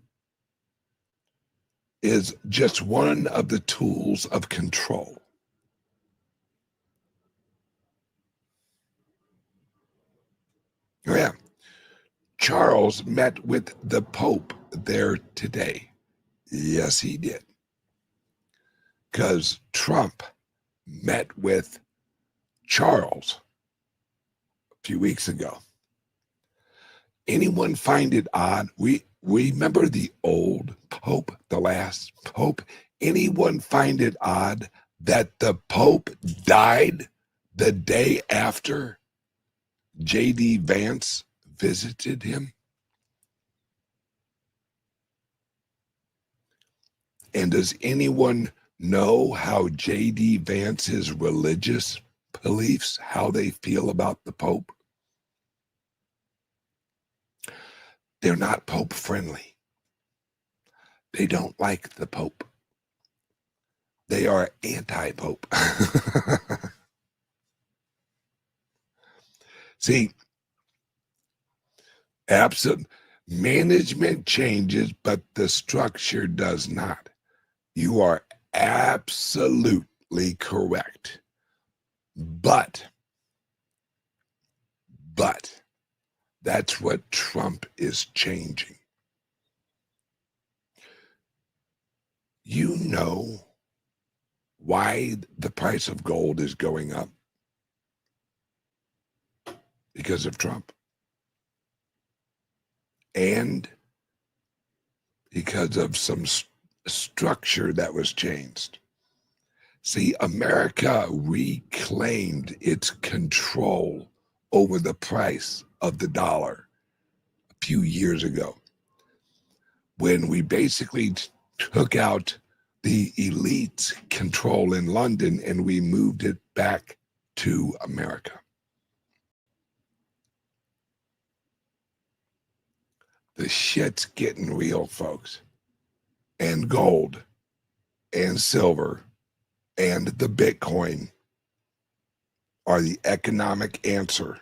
just one of the tools of control. Oh, yeah. Charles met with the Pope there today. Yes, he did. Because Trump met with Charles a few weeks ago. Anyone find it odd? We remember the old Pope, the last Pope. Anyone find it odd that the Pope died the day after J.D. Vance visited him? And does anyone know how J.D. Vance's religious beliefs, how they feel about the Pope? They're not Pope friendly. They don't like the Pope. They are anti-Pope. See, absent management changes, but the structure does not. You are absolutely correct. But that's what Trump is changing. You know why the price of gold is going up? Because of Trump. And because of some structure that was changed. See, America reclaimed its control over the price of the dollar a few years ago when we basically took out the elite control in London and we moved it back to America. The shit's getting real, folks. And gold and silver and the Bitcoin are the economic answer.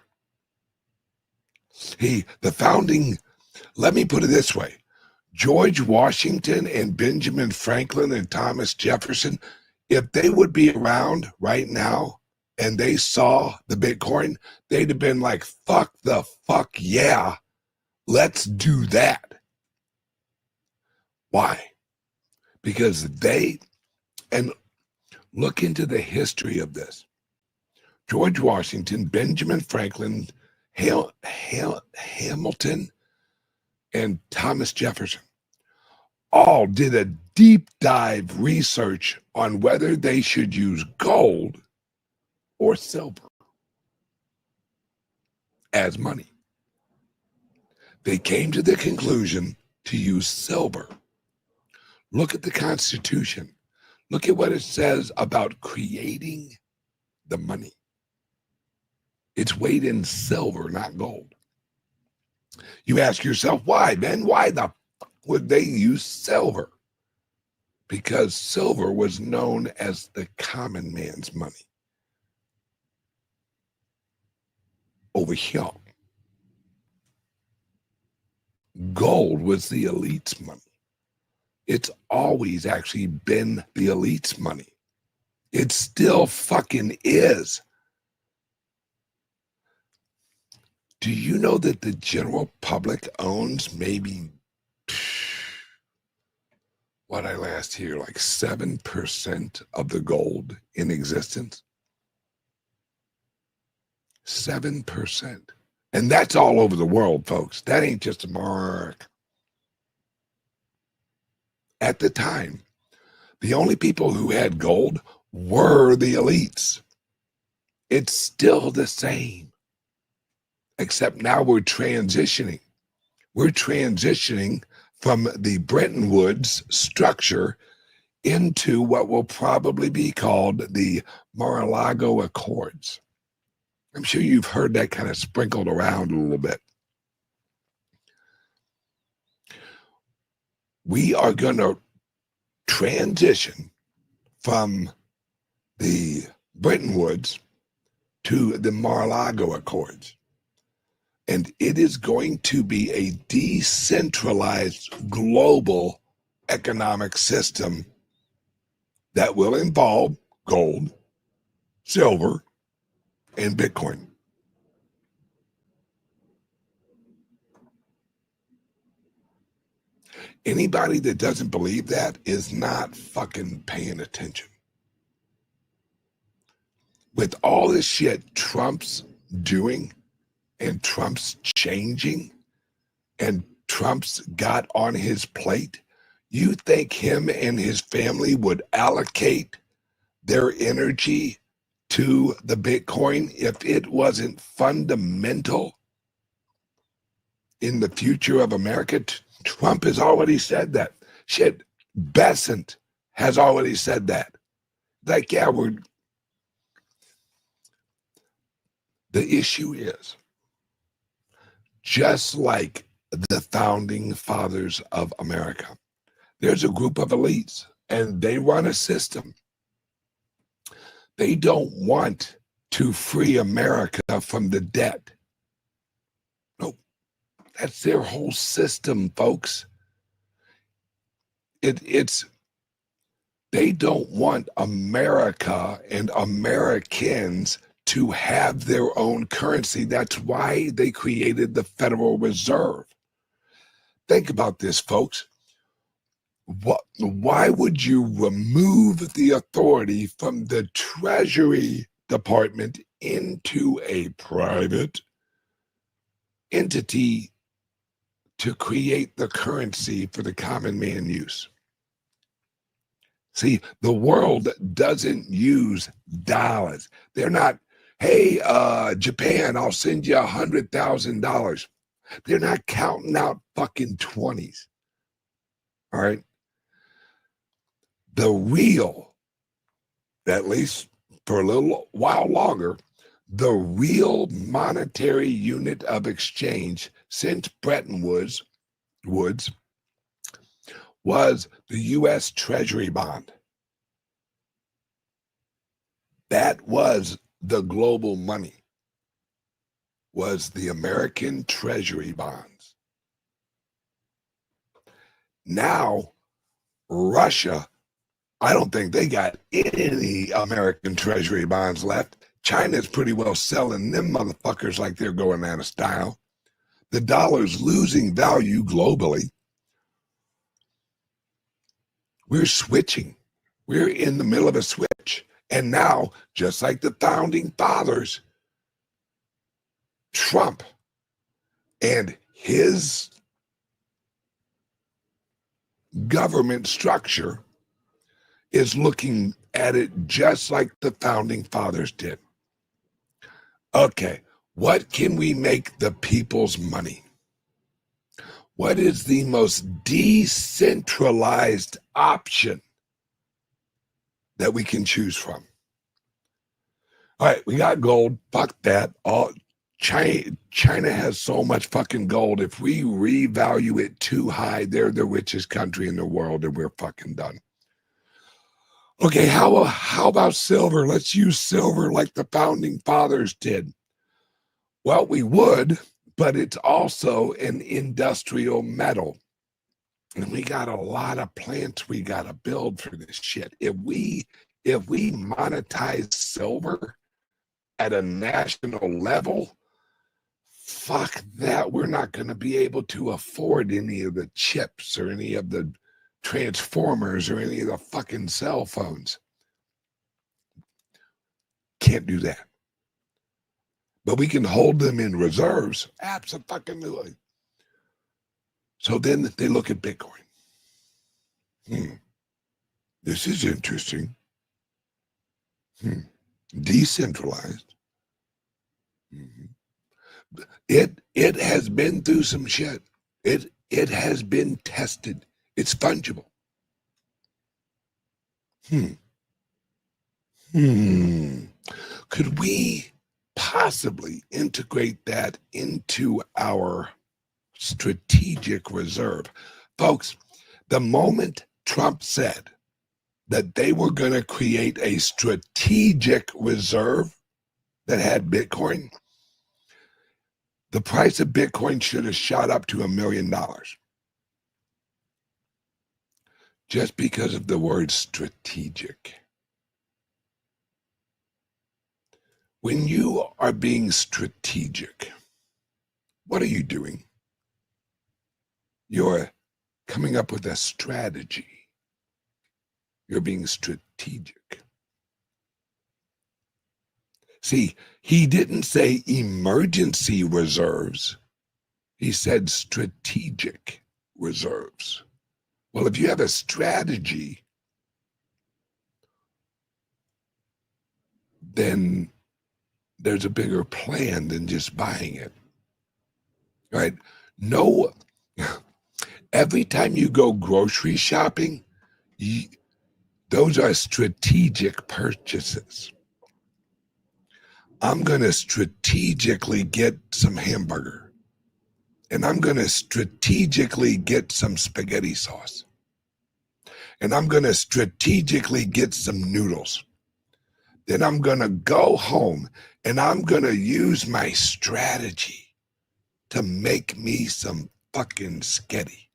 Let me put it this way. George Washington and Benjamin Franklin and Thomas Jefferson, if they would be around right now and they saw the Bitcoin, they'd have been like, fuck yeah, let's do that. Why? Because and look into the history of this. George Washington, Benjamin Franklin, Hamilton, and Thomas Jefferson all did a deep dive research on whether they should use gold or silver as money. They came to the conclusion to use silver. Look at the Constitution. Look at what it says about creating the money. It's weighed in silver, not gold. You ask yourself, why, Ben? Why the fuck would they use silver? Because silver was known as the common man's money. Over here, gold was the elite's money. It's always actually been the elite's money. It still fucking is. Do you know that the general public owns maybe, what I last hear, like 7% of the gold in existence? 7%. And that's all over the world, folks. That ain't just America. At the time, the only people who had gold were the elites. It's still the same. Except now we're transitioning. We're transitioning from the Bretton Woods structure into what will probably be called the Mar-a-Lago Accords. I'm sure you've heard that kind of sprinkled around a little bit. We are going to transition from the Bretton Woods to the Mar-a-Lago Accords. And it is going to be a decentralized global economic system that will involve gold, silver, and Bitcoin. Anybody that doesn't believe that is not fucking paying attention. With all this shit Trump's doing and Trump's changing and Trump's got on his plate, you think him and his family would allocate their energy to the Bitcoin if it wasn't fundamental in the future of America? Trump has already said that. Shit, Bessent has already said that. Like, yeah, the issue is, just like the founding fathers of America, there's a group of elites and they run a system. They don't want to free America from the debt. Nope. That's their whole system, folks. They don't want America and Americans to have their own currency. That's why they created the Federal Reserve. Think about this, folks. Why would you remove the authority from the Treasury Department into a private entity to create the currency for the common man use. See, the world doesn't use dollars. They're not, hey, Japan, I'll send you $100,000. They're not counting out fucking 20s. All right. The real, at least for a little while longer, the real monetary unit of exchange since Bretton Woods was the U.S. Treasury bond. That was the global money, was the American Treasury bonds. Now, Russia, I don't think they got any American Treasury bonds left. China's pretty well selling them motherfuckers like they're going out of style. The dollar's losing value globally. We're switching. We're in the middle of a switch. And now, just like the founding fathers, Trump and his government structure is looking at it just like the founding fathers did. Okay, what can we make the people's money? What is the most decentralized option that we can choose from? All right, we got gold. Fuck that. China has so much fucking gold. If we revalue it too high, they're the richest country in the world, and we're fucking done. Okay, how about silver? Let's use silver like the founding fathers did. Well, we would, but it's also an industrial metal. And we got a lot of plants we got to build for this shit. If we monetize silver at a national level, fuck that. We're not going to be able to afford any of the chips or any of the transformers or any of the fucking cell phones. Can't do that. But we can hold them in reserves. Absolutely. So then they look at Bitcoin. This is interesting. Decentralized. It has been through some shit. It has been tested. It's fungible. Could we possibly integrate that into our strategic reserve? Folks, the moment Trump said that they were going to create a strategic reserve that had Bitcoin, the price of Bitcoin should have shot up to $1 million. Just because of the word strategic. When you are being strategic, what are you doing? You're coming up with a strategy. You're being strategic. See, he didn't say emergency reserves. He said strategic reserves. Well, if you have a strategy, then there's a bigger plan than just buying it. Right? No, every time you go grocery shopping, those are strategic purchases. I'm going to strategically get some hamburger, and I'm going to strategically get some spaghetti sauce, and I'm going to strategically get some noodles. Then I'm going to go home and I'm going to use my strategy to make me some fucking sketty.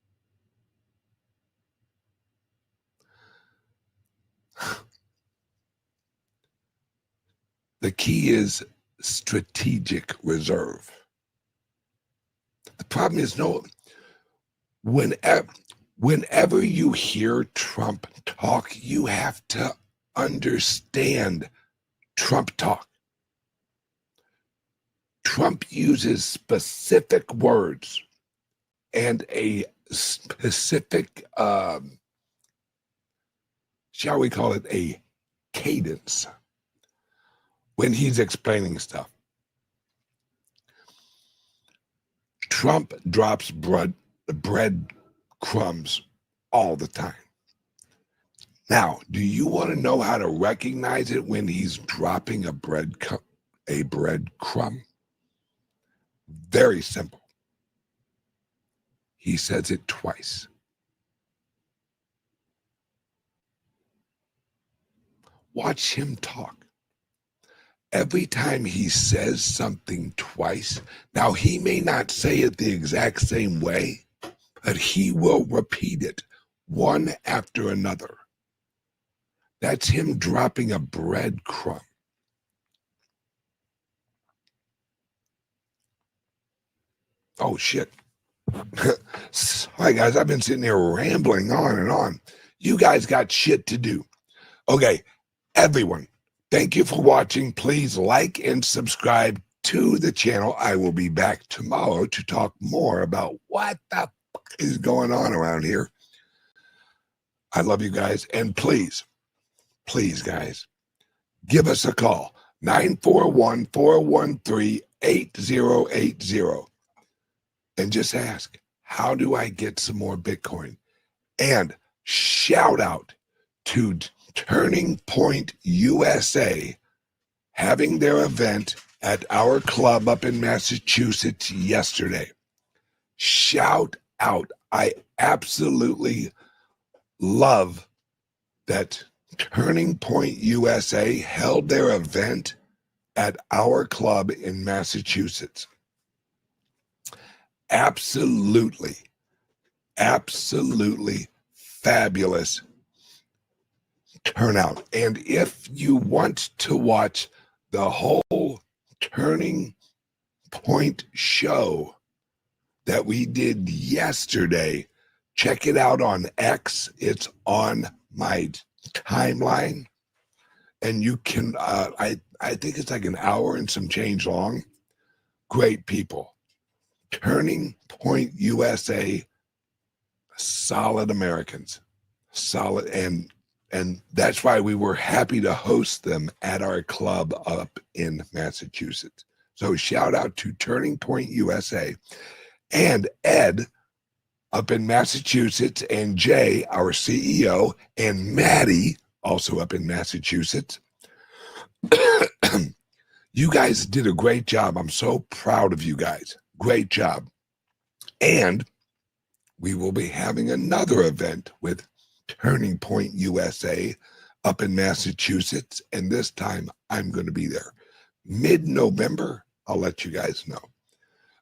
The key is strategic reserve. The problem is, whenever you hear Trump talk, you have to understand Trump talk. Trump uses specific words and a specific, shall we call it a cadence when he's explaining stuff. Trump drops bread crumbs all the time. Now, do you want to know how to recognize it when he's dropping a bread crumb? Very simple. He says it twice. Watch him talk. Every time he says something twice, now he may not say it the exact same way, but he will repeat it one after another. That's him dropping a breadcrumb. Oh, shit. Sorry, guys, I've been sitting here rambling on and on. You guys got shit to do. Okay, everyone, thank you for watching. Please like and subscribe to the channel. I will be back tomorrow to talk more about what the fuck is going on around here. I love you guys. And please, guys, give us a call. 941-413-8080. And just ask, how do I get some more Bitcoin? And shout out to Turning Point USA having their event at our club up in Massachusetts yesterday. Shout out. I absolutely love that Turning Point USA held their event at our club in Massachusetts. Absolutely fabulous turnout. And if you want to watch the whole Turning Point show that we did yesterday, check it out on X. It's on my timeline. And you can, I think it's like an hour and some change long. Great people. Turning Point USA, solid Americans, solid, and that's why we were happy to host them at our club up in Massachusetts. So shout out to Turning Point USA and Ed up in Massachusetts, and Jay, our CEO, and Maddie, also up in Massachusetts. You guys did a great job. I'm so proud of you guys. Great job. And we will be having another event with Turning Point USA up in Massachusetts. And this time I'm going to be there. Mid-November, I'll let you guys know.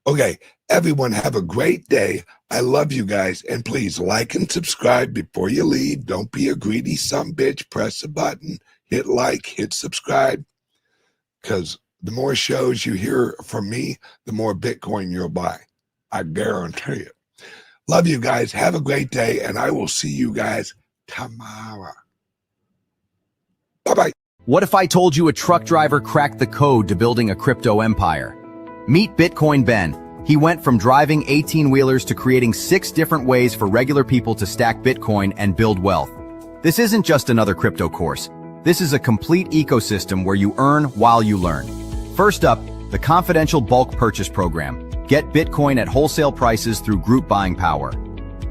Okay, everyone have a great day. I love you guys. And please like and subscribe before you leave. Don't be a greedy sumbitch. Press a button, hit like, hit subscribe. Because the more shows you hear from me, the more Bitcoin you'll buy. I guarantee it. Love you guys. Have a great day, and I will see you guys tomorrow. Bye-bye. What if I told you a truck driver cracked the code to building a crypto empire? Meet Bitcoin Ben. He went from driving 18-wheelers to creating 6 different ways for regular people to stack Bitcoin and build wealth. This isn't just another crypto course. This is a complete ecosystem where you earn while you learn. First up, the confidential bulk purchase program. Get Bitcoin at wholesale prices through group buying power.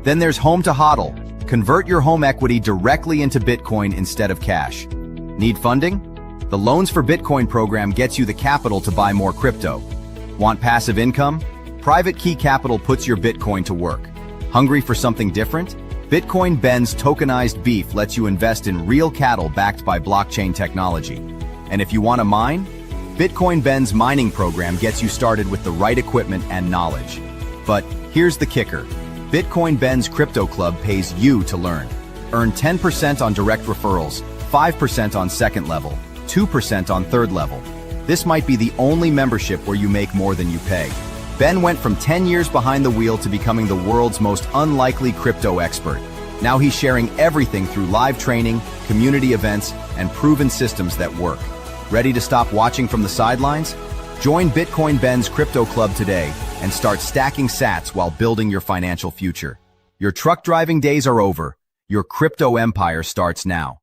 Then there's Home to HODL. Convert your home equity directly into Bitcoin instead of cash. Need funding? The Loans for Bitcoin program gets you the capital to buy more crypto. Want passive income? Private Key Capital puts your Bitcoin to work. Hungry for something different? Bitcoin Ben's tokenized beef lets you invest in real cattle backed by blockchain technology. And if you want to mine? Bitcoin Ben's mining program gets you started with the right equipment and knowledge. But here's the kicker. Bitcoin Ben's Crypto Club pays you to learn. Earn 10% on direct referrals, 5% on second level, 2% on third level. This might be the only membership where you make more than you pay. Ben went from 10 years behind the wheel to becoming the world's most unlikely crypto expert. Now he's sharing everything through live training, community events, and proven systems that work. Ready to stop watching from the sidelines? Join Bitcoin Ben's Crypto Club today and start stacking sats while building your financial future. Your truck driving days are over. Your crypto empire starts now.